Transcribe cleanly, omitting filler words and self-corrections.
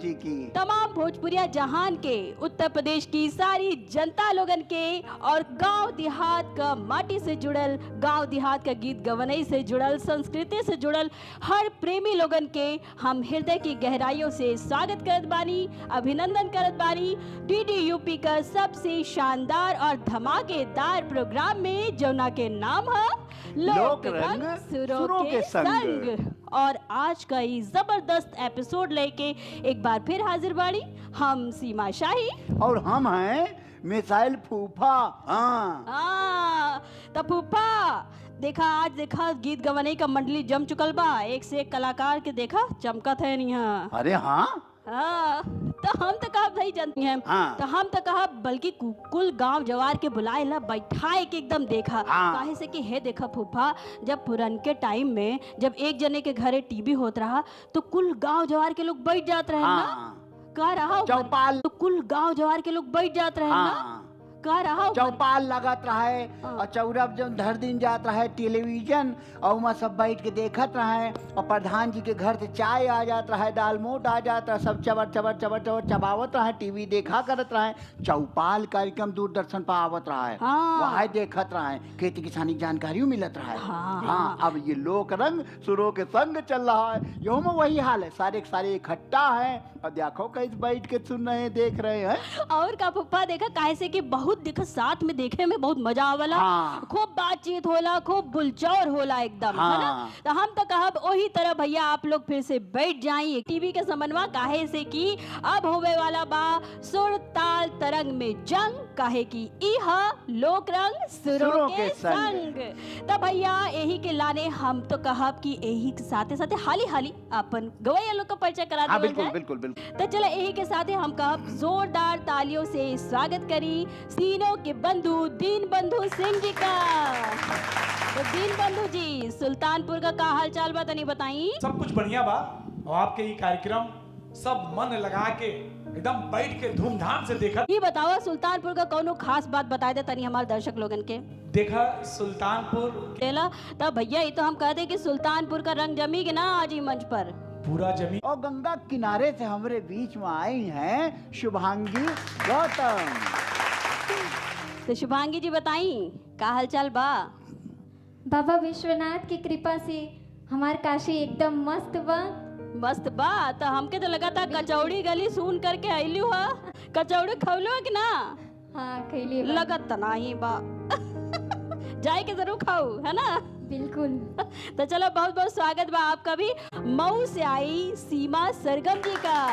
जी की, तमाम भोजपुरिया जहान के, उत्तर प्रदेश की सारी जनता लोगन के और गांव देहात का माटी से जुड़ल, गांव देहात का गीत गवनई से जुड़ल, संस्कृति से जुड़ल हर प्रेमी लोगन के हम हृदय की गहराइयों से स्वागत करत बानी, अभिनंदन करत बानी डीडी यूपी का सबसे शानदार और धमाकेदार प्रोग्राम में, जौना के नाम है लोक रंग सुरों के संग। और आज का ये जबरदस्त एपिसोड लेके एक बार फिर हाजिर बाड़ी हम सीमा शाही और हम हैं मिसाइल फूफा। तो फूफा देखा, आज देखा गीत गवनई का मंडली जम चुकल बा, एक से एक कलाकार के देखा चमकत है नहीं। अरे हाँ, तो हम तो कहा भाई जानती हैं, तो हम तो कहा बल्कि कुल गांव जवार के बुलाए ला, बैठाए के एकदम देखा। काहे से कि है देखा फूफा, जब पुरान के टाइम में जब एक जने के घरे टीवी होत रहा तो कुल गांव जवार के लोग बैठ जात रहे ना, का रहा चौपाल, तो कुल गांव जवार के लोग बैठ जात रहे ना, का रहा चौपाल लगत रहे और चौरब जब धर दिन जात रहे टेलीविजन और वहाँ सब बैठ के देखत रहे और प्रधान जी के घर से चाय आ जात रहे, दाल मोट आ जात रहे, सब चबर चबर चबर चबर चबावत रहे, टीवी देखा करत रहे, चौपाल कार्यक्रम दूरदर्शन पर आवत रहे, वहाँ देखत रहे, खेती किसानी की जानकारी मिलत रहे। हाँ, अब ये लोक रंग सुरों के संग चल रहा है, यो में वही हाल है, सारे इकट्ठा है और देखो कैसे बैठ के सुन रहे हैं, देख रहे हैं। और का पप्पा देखा काहे से कि बहुत देखा साथ में देखे में बहुत मजा आवला, खूब बातचीत होला, खूब बुलचौर होला एकदम, है ना। तो हम तो कहब वही तरह भैया आप लोग फिर से बैठ जाइए टीवी के समन्वय, काहे से कि अब होवे वाला बा सुर ताल तरंग में जंग, काहे कि इहा लोक रंग सुरों के संग। तो भैया यही के लाने हम तो कहब कि यही के साथे साथे हाली अपन गवैया लोग का परिचय करा देवल जाए। बिल्कुल बिल्कुल। तो चलो यही के साथ हम कहब जोरदार तालियों से स्वागत करी तीनों के बंधु दीन बंधु सिंह जी का। तो दीन बंधु जी, सुल्तानपुर का हाल चाल बा तनी बताई। सब कुछ बढ़िया बा और आपके ये कार्यक्रम सब मन लगा के एकदम बैठ के धूमधाम से देखा। ये बताओ सुल्तानपुर का कौनो खास बात बताए दे तनी हमारे दर्शक लोगन के। देखा सुल्तानपुर लेला तब भैया ये तो हम कहते कि सुल्तानपुर का रंग जमी के ना आज ही मंच पर पूरा जमी। और गंगा किनारे से हमारे बीच में आई हैं शुभांगी गौतम। तो शुभांगी जी बताई का हाल चाल बा। बाबा विश्वनाथ की कृपा से हमार काशी एकदम मस्त बा। मस्त बा। तो हमके तो लगा था कचौड़ी गली सुन करके आइलू हा, कचौड़ी खवलो कि ना। हाँ खैली लगत तो नहीं बा जाए के जरूर खाऊ, है ना। बिल्कुल। तो चलो बहुत बहुत स्वागत बा आपका भी। मऊ से आई सीमा सरगम जी का।